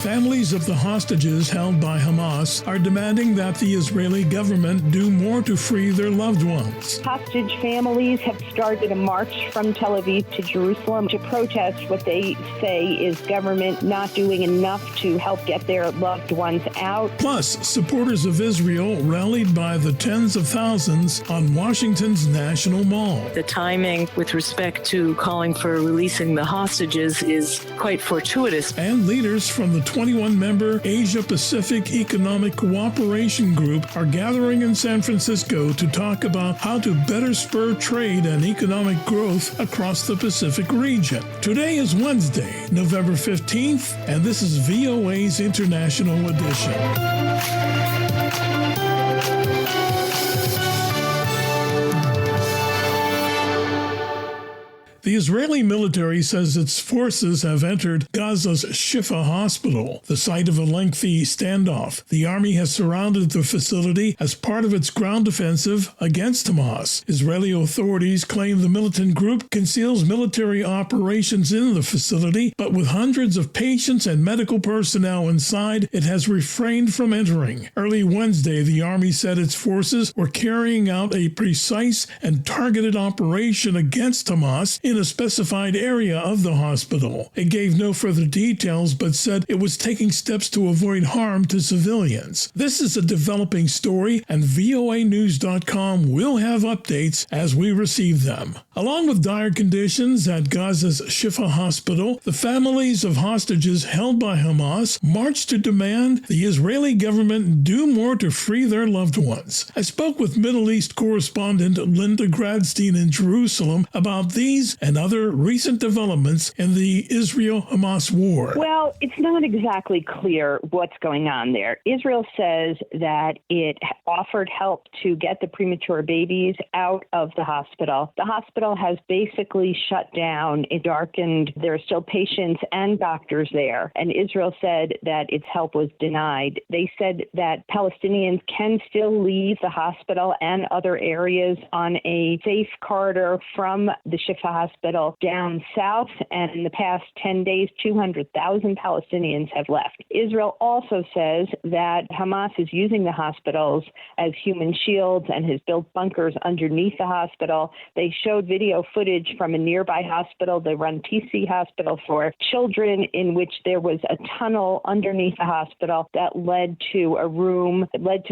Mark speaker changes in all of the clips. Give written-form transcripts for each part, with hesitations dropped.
Speaker 1: Families of the hostages held by Hamas are demanding that the Israeli government do more to free their loved ones.
Speaker 2: Hostage families have started a march from Tel Aviv to Jerusalem to protest what they say is government not doing enough to help get their loved ones out.
Speaker 1: Plus, supporters of Israel rallied by the tens of thousands on Washington's National Mall.
Speaker 3: The timing with respect to calling for releasing the hostages is quite fortuitous.
Speaker 1: And leaders from the 21-member Asia-Pacific Economic Cooperation Group are gathering in San Francisco to talk about how to better spur trade and economic growth across the Pacific region. Today is Wednesday, November 15th, and this is VOA's International Edition. The Israeli military says its forces have entered Gaza's Shifa Hospital, the site of a lengthy standoff. The army has surrounded the facility as part of its ground offensive against Hamas. Israeli authorities claim the militant group conceals military operations in the facility, but with hundreds of patients and medical personnel inside, it has refrained from entering. Early Wednesday, the army said its forces were carrying out a precise and targeted operation against Hamas in a specified area of the hospital. It gave no further details, but said it was taking steps to avoid harm to civilians. This is a developing story, and voanews.com will have updates as we receive them. Along with dire conditions at Gaza's Shifa Hospital, the families of hostages held by Hamas marched to demand the Israeli government do more to free their loved ones. I spoke with Middle East correspondent Linda Gradstein in Jerusalem about these and other recent developments in the Israel-Hamas war.
Speaker 2: Well, it's not exactly clear what's going on there. Israel says that it offered help to get the premature babies out of the hospital. The hospital has basically shut down. It darkened. There are still patients and doctors there. And Israel said that its help was denied. They said that Palestinians can still leave the hospital and other areas on a safe corridor from the Shifa Hospital down south, and in the past 10 days, 200,000 Palestinians have left. Israel also says that Hamas is using the hospitals as human shields and has built bunkers underneath the hospital. They showed video footage from a nearby hospital, the Rantisi Hospital for Children, in which there was a tunnel underneath the hospital that led to a room,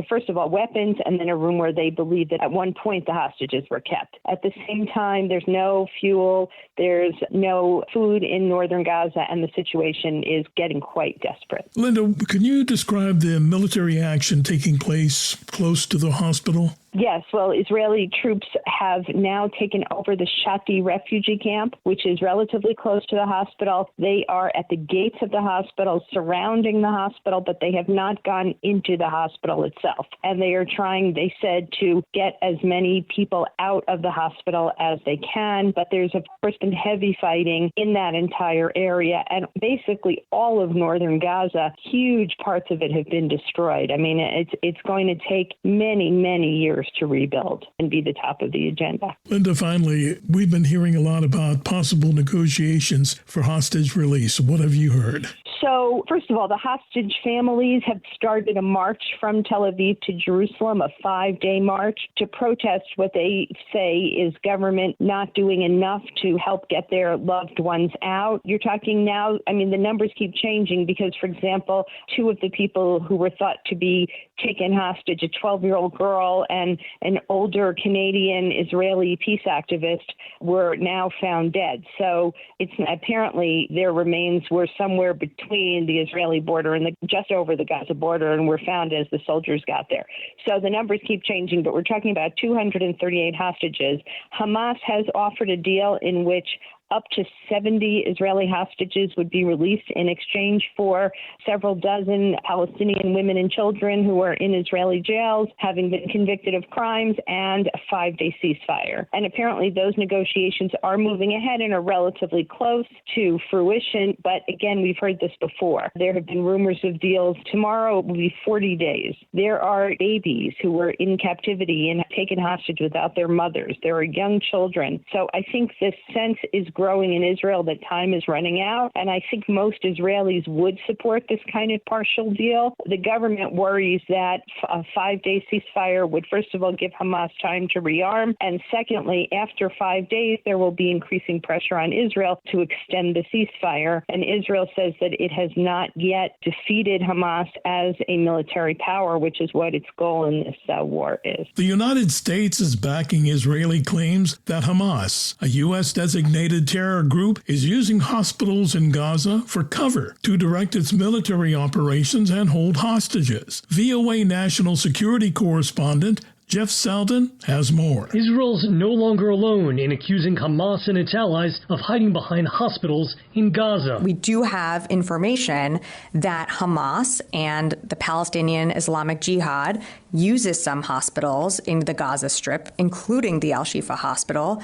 Speaker 2: first of all, weapons, and then a room where they believed that at one point the hostages were kept. At the same time, there's no fuel, there's no food in northern Gaza, and the situation is getting quite desperate.
Speaker 1: Linda, can you describe the military action taking place close to the hospital?
Speaker 2: Yes, well, Israeli troops have now taken over the Shati refugee camp, which is relatively close to the hospital. They are at the gates of the hospital, surrounding the hospital, but they have not gone into the hospital itself. And they are trying, they said, to get as many people out of the hospital as they can. But there's, of course, been heavy fighting in that entire area. And basically all of northern Gaza, huge parts of it have been destroyed. I mean, it's going to take many, many years to rebuild and be the top of the agenda.
Speaker 1: Linda, finally, we've been hearing a lot about possible negotiations for hostage release. What have you heard?
Speaker 2: So, first of all, the hostage families have started a march from Tel Aviv to Jerusalem, a 5-day march, to protest what they say is government not doing enough to help get their loved ones out. You're talking now, I mean, the numbers keep changing because, for example, 2 of the people who were thought to be taken hostage, a 12-year-old girl and an older Canadian Israeli peace activist, were now found dead. So it's apparently their remains were somewhere between the Israeli border and just over the Gaza border, and were found as the soldiers got there. So the numbers keep changing, but we're talking about 238 hostages. Hamas has offered a deal in which up to 70 Israeli hostages would be released in exchange for several dozen Palestinian women and children who are in Israeli jails, having been convicted of crimes, and a 5-day ceasefire. And apparently those negotiations are moving ahead and are relatively close to fruition. But again, we've heard this before. There have been rumors of deals. Tomorrow it will be 40 days. There are babies who were in captivity and taken hostage without their mothers. There are young children. So I think this sense is growing in Israel that time is running out. And I think most Israelis would support this kind of partial deal. The government worries that a 5-day ceasefire would, first of all, give Hamas time to rearm. And secondly, after 5 days, there will be increasing pressure on Israel to extend the ceasefire. And Israel says that it has not yet defeated Hamas as a military power, which is what its goal in this war is.
Speaker 1: The United States is backing Israeli claims that Hamas, a U.S.-designated terror group, is using hospitals in Gaza for cover to direct its military operations and hold hostages. VOA national security correspondent Jeff Selden has more.
Speaker 4: Israel's no longer alone in accusing Hamas and its allies of hiding behind hospitals in Gaza.
Speaker 5: We do have information that Hamas and the Palestinian Islamic Jihad uses some hospitals in the Gaza Strip, including the Shifa Hospital,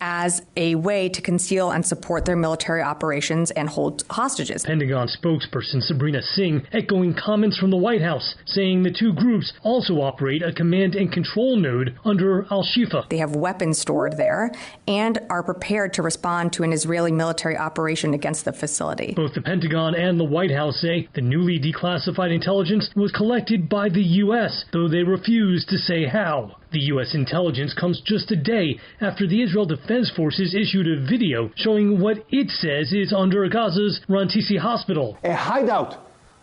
Speaker 5: as a way to conceal and support their military operations and hold hostages.
Speaker 4: Pentagon spokesperson Sabrina Singh echoing comments from the White House, saying the two groups also operate a command and control node under Al-Shifa.
Speaker 5: They have weapons stored there and are prepared to respond to an Israeli military operation against the facility.
Speaker 4: Both the Pentagon and the White House say the newly declassified intelligence was collected by the U.S., though they refuse to say how. The U.S. intelligence comes just a day after the Israel Defense Forces issued a video showing what it says is under Gaza's Rantisi Hospital.
Speaker 6: A hideout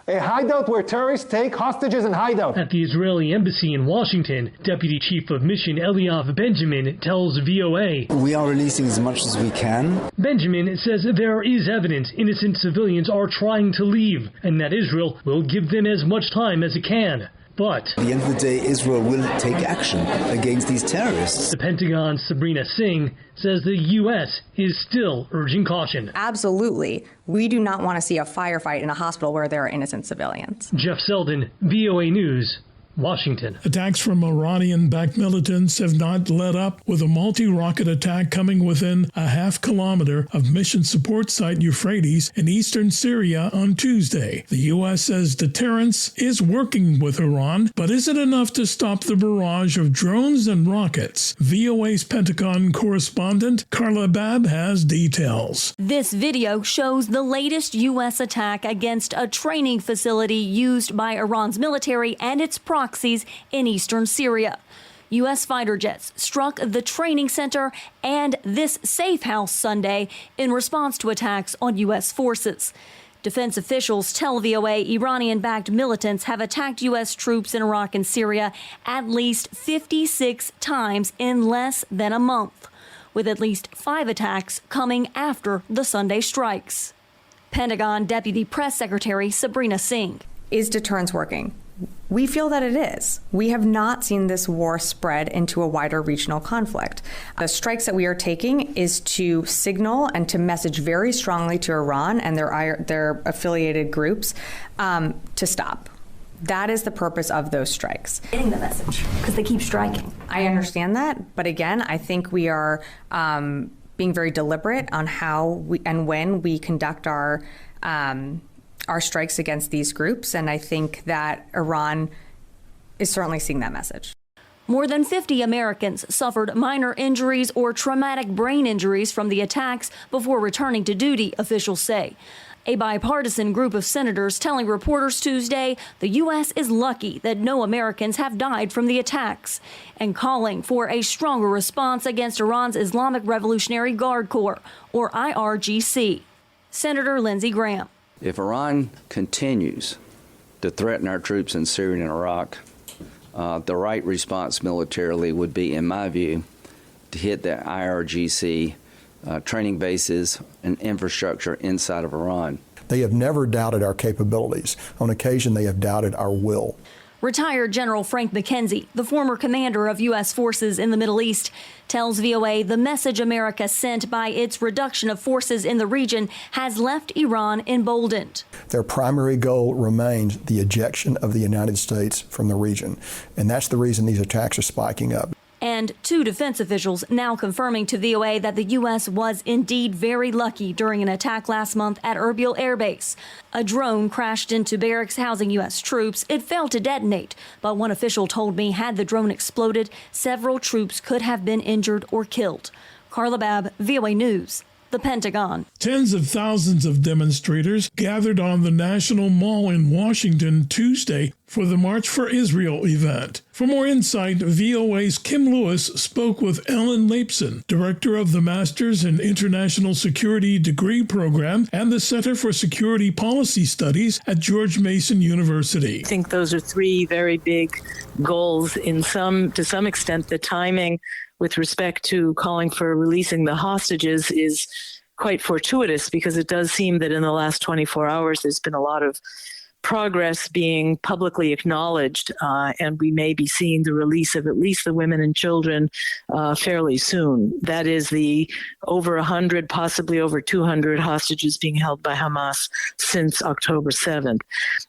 Speaker 6: where terrorists take hostages and hide out.
Speaker 4: At the Israeli embassy in Washington, Deputy Chief of Mission Eliav Benjamin tells VOA,
Speaker 7: "We are releasing as much as we can."
Speaker 4: Benjamin says there is evidence innocent civilians are trying to leave and that Israel will give them as much time as it can. But
Speaker 7: at the end of the day, Israel will take action against these terrorists.
Speaker 4: The Pentagon's Sabrina Singh says the U.S. is still urging caution.
Speaker 5: Absolutely. We do not want to see a firefight in a hospital where there are innocent civilians.
Speaker 4: Jeff Selden, VOA News, Washington.
Speaker 1: Attacks from Iranian-backed militants have not let up, with a multi-rocket attack coming within a half-kilometer of mission support site Euphrates in eastern Syria on Tuesday. The U.S. says deterrence is working with Iran, but is it enough to stop the barrage of drones and rockets? VOA's Pentagon correspondent Carla Babb has details.
Speaker 8: This video shows the latest U.S. attack against a training facility used by Iran's military and its proxies in eastern Syria. U.S. fighter jets struck the training center and this safe house Sunday in response to attacks on U.S. forces. Defense officials tell VOA Iranian-backed militants have attacked U.S. troops in Iraq and Syria at least 56 times in less than a month, with at least 5 attacks coming after the Sunday strikes. Pentagon Deputy Press Secretary Sabrina Singh.
Speaker 5: Is deterrence working? We feel that it is. We have not seen this war spread into a wider regional conflict. The strikes that we are taking is to signal and to message very strongly to Iran and their affiliated groups to stop. That is the purpose of those strikes.
Speaker 8: Getting the message, because they keep striking.
Speaker 5: I understand that, but again, I think we are being very deliberate on how we and when we conduct our strikes against these groups, and I think that Iran is certainly seeing that message.
Speaker 8: More than 50 Americans suffered minor injuries or traumatic brain injuries from the attacks before returning to duty, officials say. A bipartisan group of senators telling reporters Tuesday the U.S. is lucky that no Americans have died from the attacks, and calling for a stronger response against Iran's Islamic Revolutionary Guard Corps, or IRGC. Senator Lindsey Graham.
Speaker 9: If Iran continues to threaten our troops in Syria and Iraq, the right response militarily would be, in my view, to hit the IRGC training bases and infrastructure inside of Iran.
Speaker 10: They have never doubted our capabilities. On occasion, they have doubted our will.
Speaker 8: Retired General Frank McKenzie, the former commander of U.S. forces in the Middle East, tells VOA the message America sent by its reduction of forces in the region has left Iran emboldened.
Speaker 10: Their primary goal remains the ejection of the United States from the region, and that's the reason these attacks are spiking up.
Speaker 8: And 2 defense officials now confirming to VOA that the U.S. was indeed very lucky during an attack last month at Erbil Air Base. A drone crashed into barracks housing U.S. troops. It failed to detonate, but one official told me had the drone exploded, several troops could have been injured or killed. Carla Babb, VOA News. The Pentagon.
Speaker 1: Tens of thousands of demonstrators gathered on the National Mall in Washington Tuesday for the March for Israel event. For more insight, VOA's Kim Lewis spoke with Ellen Leipson, director of the Masters in International Security degree program and the Center for Security Policy Studies at George Mason University.
Speaker 3: I think those are three very big goals. To some extent, the timing with respect to calling for releasing the hostages is quite fortuitous, because it does seem that in the last 24 hours there's been a lot of progress being publicly acknowledged, and we may be seeing the release of at least the women and children fairly soon. That is the over 100, possibly over 200 hostages being held by Hamas since October 7th.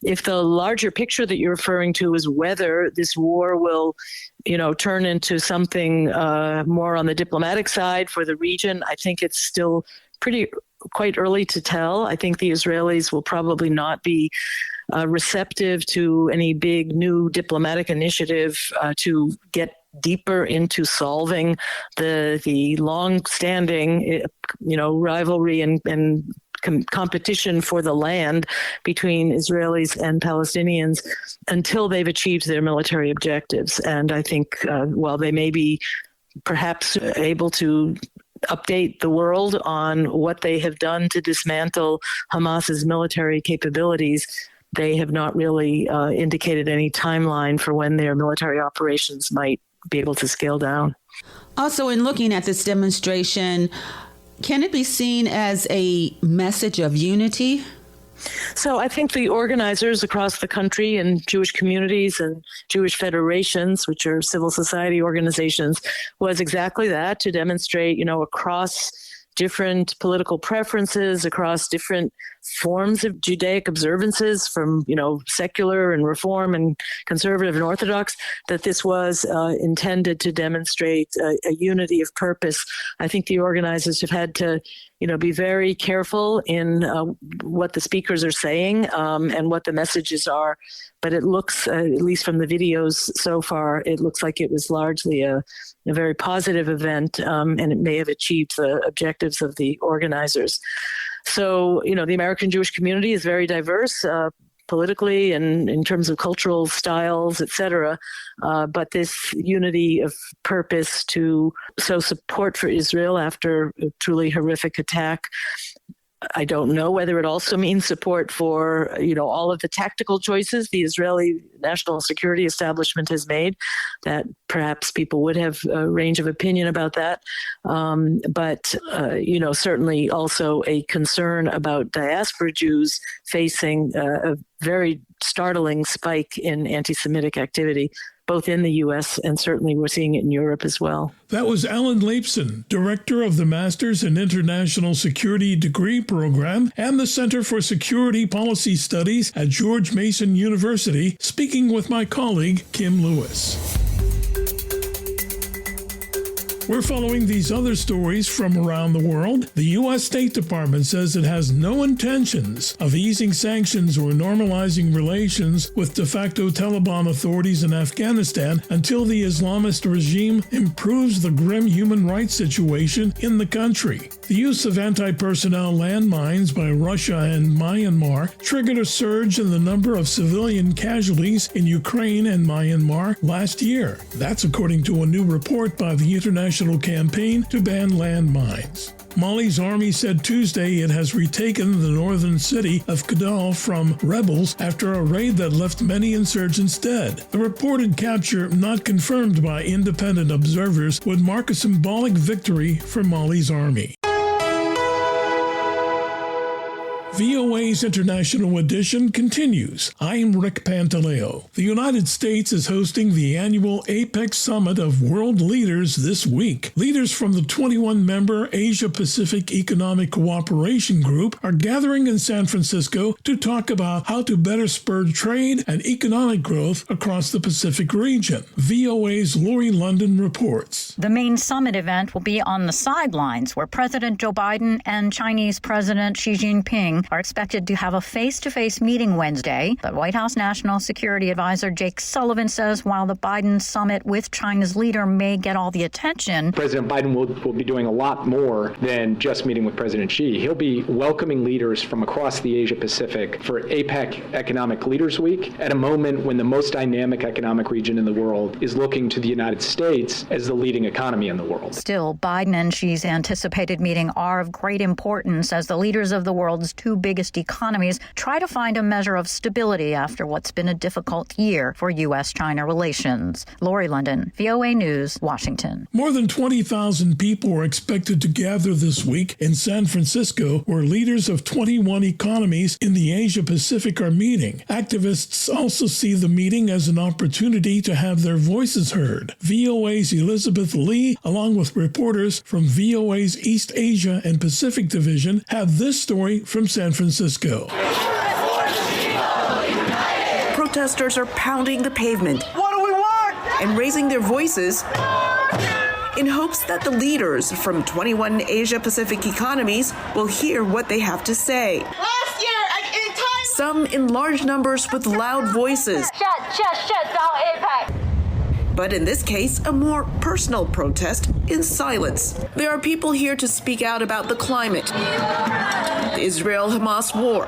Speaker 3: If the larger picture that you're referring to is whether this war will turn into something more on the diplomatic side for the region, I think it's still quite early to tell. I think the Israelis will probably not be receptive to any big new diplomatic initiative to get deeper into solving the long-standing, rivalry and competition for the land between Israelis and Palestinians until they've achieved their military objectives. And I think while they may be perhaps able to update the world on what they have done to dismantle Hamas's military capabilities, they have not really indicated any timeline for when their military operations might be able to scale down.
Speaker 11: Also, in looking at this demonstration, can it be seen as a message of unity?
Speaker 3: So I think the organizers across the country and Jewish communities and Jewish federations, which are civil society organizations, was exactly that, to demonstrate, across different political preferences, across different forms of Judaic observances, from, secular and reform and conservative and Orthodox, that this was intended to demonstrate a unity of purpose. I think the organizers have had to, be very careful in what the speakers are saying and what the messages are. But it looks, at least from the videos so far, it looks like it was largely a very positive event, and it may have achieved the objectives of the organizers. So, the American Jewish community is very diverse politically and in terms of cultural styles, et cetera. But this unity of purpose to sow support for Israel after a truly horrific attack, I don't know whether it also means support for, all of the tactical choices the Israeli national security establishment has made, that perhaps people would have a range of opinion about that. But certainly also a concern about diaspora Jews facing a very startling spike in anti-Semitic activity, both in the U.S. and certainly we're seeing it in Europe as well.
Speaker 1: That was Ellen Leipson, director of the Masters in International Security degree program and the Center for Security Policy Studies at George Mason University, speaking with my colleague, Kim Lewis. We're following these other stories from around the world. The U.S. State Department says it has no intentions of easing sanctions or normalizing relations with de facto Taliban authorities in Afghanistan until the Islamist regime improves the grim human rights situation in the country. The use of anti-personnel landmines by Russia and Myanmar triggered a surge in the number of civilian casualties in Ukraine and Myanmar last year. That's according to a new report by the International Campaign to Ban Landmines. Mali's army said Tuesday it has retaken the northern city of Kidal from rebels after a raid that left many insurgents dead. The reported capture, not confirmed by independent observers, would mark a symbolic victory for Mali's army. VOA's International Edition continues. I'm Rick Pantaleo. The United States is hosting the annual APEC Summit of World Leaders this week. Leaders from the 21-member Asia-Pacific Economic Cooperation Group are gathering in San Francisco to talk about how to better spur trade and economic growth across the Pacific region. VOA's Lori London reports.
Speaker 12: The main summit event will be on the sidelines, where President Joe Biden and Chinese President Xi Jinping Jinping are expected to have a face-to-face meeting Wednesday. But White House National Security Advisor Jake Sullivan says while the Biden summit with China's leader may get all the attention,
Speaker 13: President Biden will be doing a lot more than just meeting with President Xi. He'll be welcoming leaders from across the Asia Pacific for APEC Economic Leaders Week at a moment when the most dynamic economic region in the world is looking to the United States as the leading economy in the world.
Speaker 12: Still, Biden and Xi's anticipated meeting are of great importance as the leaders of the world's two biggest economies try to find a measure of stability after what's been a difficult year for U.S.-China relations. Lori London, VOA News, Washington.
Speaker 1: More than 20,000 people are expected to gather this week in San Francisco, where leaders of 21 economies in the Asia-Pacific are meeting. Activists also see the meeting as an opportunity to have their voices heard. VOA's Elizabeth Lee, along with reporters from VOA's East Asia and Pacific Division, have this story from San Francisco.
Speaker 14: Protesters are pounding the pavement. What do we want? And raising their voices in hopes that the leaders from 21 Asia-Pacific economies will hear what they have to say.
Speaker 15: Last year, in time,
Speaker 14: some in large numbers with loud voices.
Speaker 15: Shut down APEC.
Speaker 14: But in this case, a more personal protest in silence. There are people here to speak out about the climate, the Israel-Hamas war,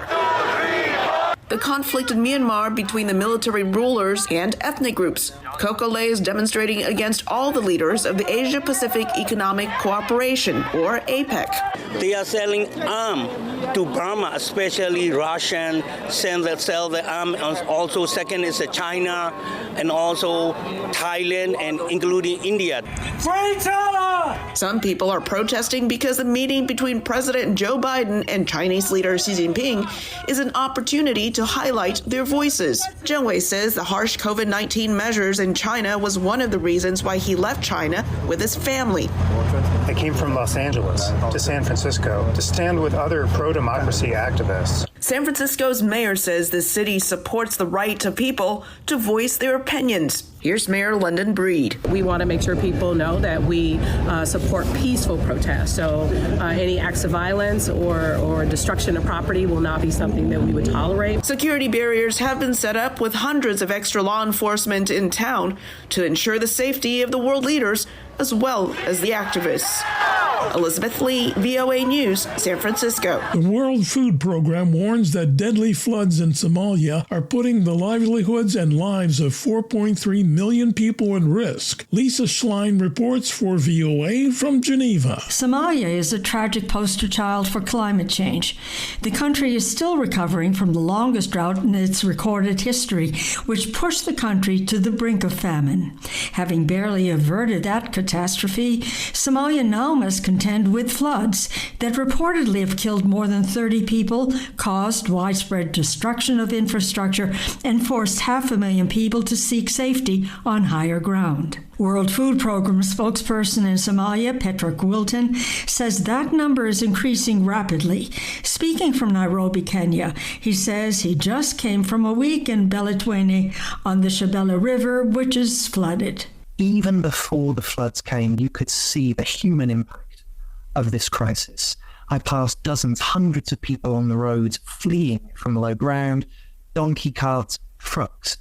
Speaker 14: the conflict in Myanmar between the military rulers and ethnic groups. Kokole is demonstrating against all the leaders of the Asia-Pacific Economic Cooperation, or APEC.
Speaker 16: They are selling arms to Burma, especially Russian, sell the arms. Also, second is China, and also Thailand, and including India.
Speaker 14: Free China! Some people are protesting because the meeting between President Joe Biden and Chinese leader Xi Jinping is an opportunity to highlight their voices. Zheng Wei says the harsh COVID-19 measures in China was one of the reasons why he left China with his family.
Speaker 17: I came from Los Angeles to San Francisco to stand with other pro-democracy activists.
Speaker 14: San Francisco's mayor says the city supports the right of people to voice their opinions. Here's Mayor London Breed.
Speaker 18: We want to make sure people know that we support peaceful protests. So any acts of violence or destruction of property will not be something that we would tolerate.
Speaker 14: Security barriers have been set up with hundreds of extra law enforcement in town to ensure the safety of the world leaders as well as the activists. Elizabeth Lee, VOA News, San Francisco.
Speaker 1: The World Food Program warns that deadly floods in Somalia are putting the livelihoods and lives of 4.3 million people at risk. Lisa Schlein reports for VOA from Geneva.
Speaker 19: Somalia is a tragic poster child for climate change. The country is still recovering from the longest drought in its recorded history, which pushed the country to the brink of famine. Having barely averted that catastrophe, Somalia now must contend with floods that reportedly have killed more than 30 people, caused widespread destruction of infrastructure, and forced 500,000 people to seek safety on higher ground. World Food Program spokesperson in Somalia, Patrick Wilton, says that number is increasing rapidly. Speaking from Nairobi, Kenya, he says he just came from a week in Beletwene on the Shabelle River, which is flooded.
Speaker 20: Even before the floods came, you could see the human impact of this crisis. I passed dozens, hundreds of people on the roads fleeing from low ground, donkey carts, trucks,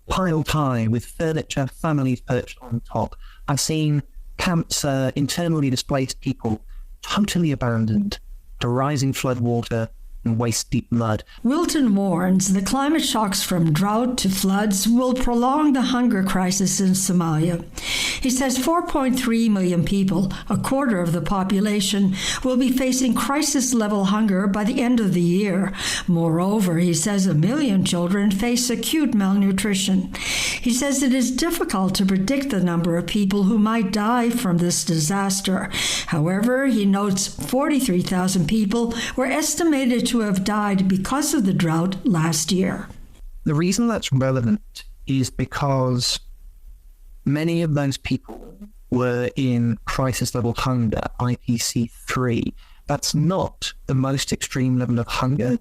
Speaker 20: piled high with furniture, families perched on top. I've seen camps, internally displaced people totally abandoned to rising flood water and waist-deep mud.
Speaker 19: Wilton warns the climate shocks from drought to floods will prolong the hunger crisis in Somalia. He says 4.3 million people, a quarter of the population, will be facing crisis-level hunger by the end of the year. Moreover, he says 1 million children face acute malnutrition. He says it is difficult to predict the number of people who might die from this disaster. However, he notes 43,000 people were estimated to have died because of the drought last year.
Speaker 20: The reason that's relevant is because many of those people were in crisis level hunger, IPC 3. That's not the most extreme level of hunger,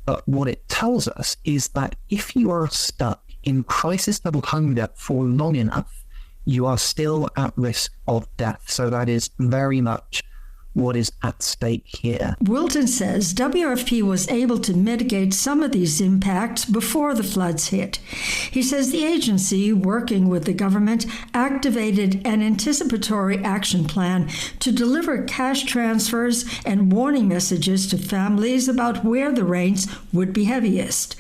Speaker 20: but what it tells us is that if you are stuck in crisis level hunger for long enough, you are still at risk of death. So that is very much what is at stake here.
Speaker 19: Wilton says WFP was able to mitigate some of these impacts before the floods hit. He says the agency, working with the government, activated an anticipatory action plan to deliver cash transfers and warning messages to families about where the rains would be heaviest.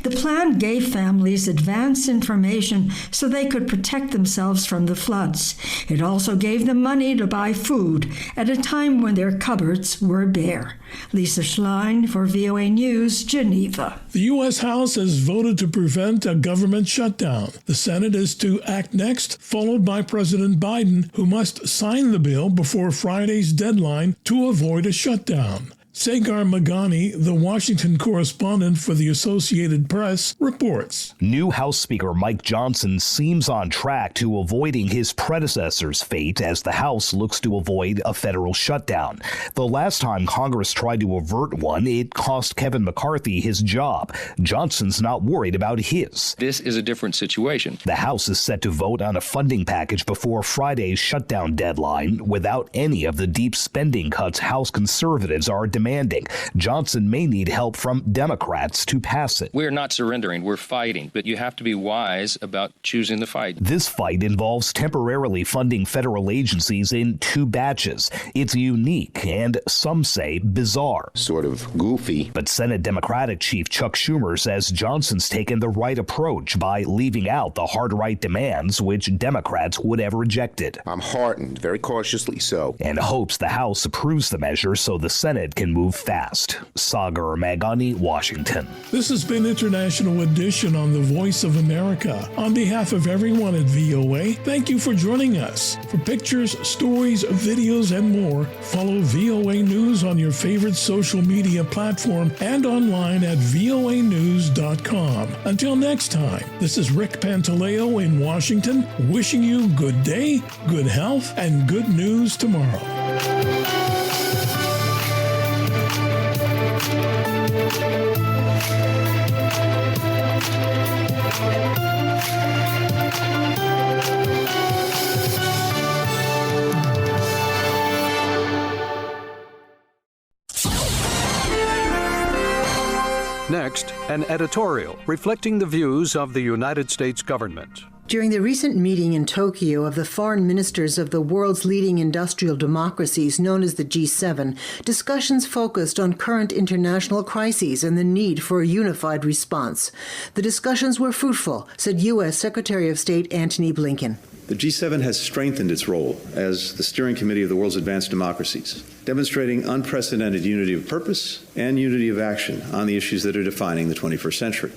Speaker 19: The plan gave families advance information so they could protect themselves from the floods. It also gave them money to buy food at a time when their cupboards were bare. Lisa Schlein for VOA News, Geneva.
Speaker 1: The U.S. House has voted to prevent a government shutdown. The Senate is to act next, followed by President Biden, who must sign the bill before Friday's deadline to avoid a shutdown. Sagar Magani, the Washington correspondent for the Associated Press, reports.
Speaker 21: New House Speaker Mike Johnson seems on track to avoiding his predecessor's fate as the House looks to avoid a federal shutdown. The last time Congress tried to avert one, it cost Kevin McCarthy his job. Johnson's not worried about his.
Speaker 22: This is a different situation.
Speaker 21: The House is set to vote on a funding package before Friday's shutdown deadline without any of the deep spending cuts House conservatives are demanding. Johnson may need help from Democrats to pass it.
Speaker 22: We're not surrendering, we're fighting, but you have to be wise about choosing the fight.
Speaker 21: This fight involves temporarily funding federal agencies in 2 batches. It's unique and, some say, bizarre.
Speaker 23: Sort of goofy.
Speaker 21: But Senate Democratic Chief Chuck Schumer says Johnson's taken the right approach by leaving out the hard-right demands which Democrats would have rejected.
Speaker 23: I'm heartened, very cautiously so.
Speaker 21: And hopes the House approves the measure so the Senate can move fast. Sagar Magani, Washington.
Speaker 1: This has been International Edition on the Voice of America. On behalf of everyone at VOA, thank you for joining us. For pictures, stories, videos, and more, follow VOA News on your favorite social media platform and online at voanews.com. Until next time, this is Rick Pantaleo in Washington, wishing you good day, good health, and good news tomorrow.
Speaker 24: Next, an editorial reflecting the views of the United States government.
Speaker 25: During the recent meeting in Tokyo of the foreign ministers of the world's leading industrial democracies known as the G7, discussions focused on current international crises and the need for a unified response. The discussions were fruitful, said U.S. Secretary of State Antony Blinken.
Speaker 26: The G7 has strengthened its role as the steering committee of the world's advanced democracies, demonstrating unprecedented unity of purpose and unity of action on the issues that are defining the 21st century.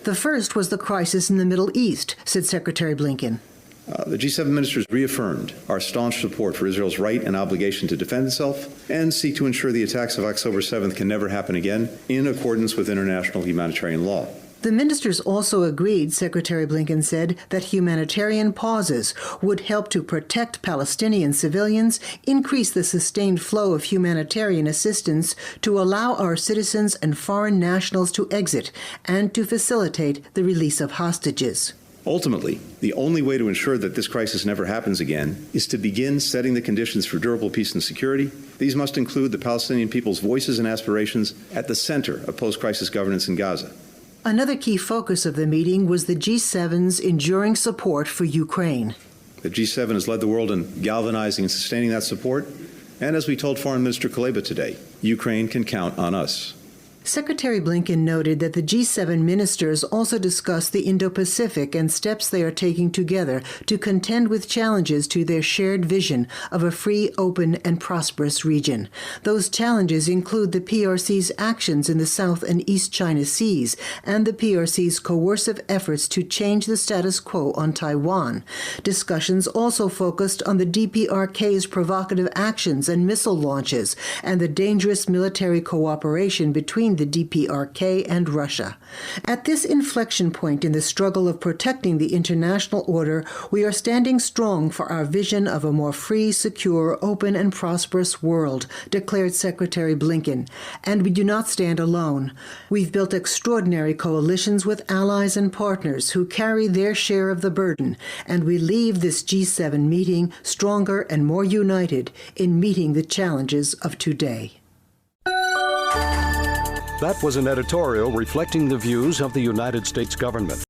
Speaker 25: The first was the crisis in the Middle East, said Secretary Blinken.
Speaker 26: The G7 ministers reaffirmed our staunch support for Israel's right and obligation to defend itself and seek to ensure the attacks of October 7th can never happen again in accordance with international humanitarian law.
Speaker 25: The ministers also agreed, Secretary Blinken said, that humanitarian pauses would help to protect Palestinian civilians, increase the sustained flow of humanitarian assistance, to allow our citizens and foreign nationals to exit, and to facilitate the release of hostages.
Speaker 26: Ultimately, the only way to ensure that this crisis never happens again is to begin setting the conditions for durable peace and security. These must include the Palestinian people's voices and aspirations at the center of post-crisis governance in Gaza.
Speaker 25: Another key focus of the meeting was the G7's enduring support for Ukraine.
Speaker 26: The G7 has led the world in galvanizing and sustaining that support, and as we told Foreign Minister Kuleba today, Ukraine can count on us.
Speaker 25: Secretary Blinken noted that the G7 ministers also discussed the Indo-Pacific and steps they are taking together to contend with challenges to their shared vision of a free, open, and prosperous region. Those challenges include the PRC's actions in the South and East China Seas and the PRC's coercive efforts to change the status quo on Taiwan. Discussions also focused on the DPRK's provocative actions and missile launches and the dangerous military cooperation between behind the DPRK and Russia. At this inflection point in the struggle of protecting the international order, we are standing strong for our vision of a more free, secure, open, and prosperous world, declared Secretary Blinken. And we do not stand alone. We've built extraordinary coalitions with allies and partners who carry their share of the burden, and we leave this G7 meeting stronger and more united in meeting the challenges of today.
Speaker 24: That was an editorial reflecting the views of the United States government.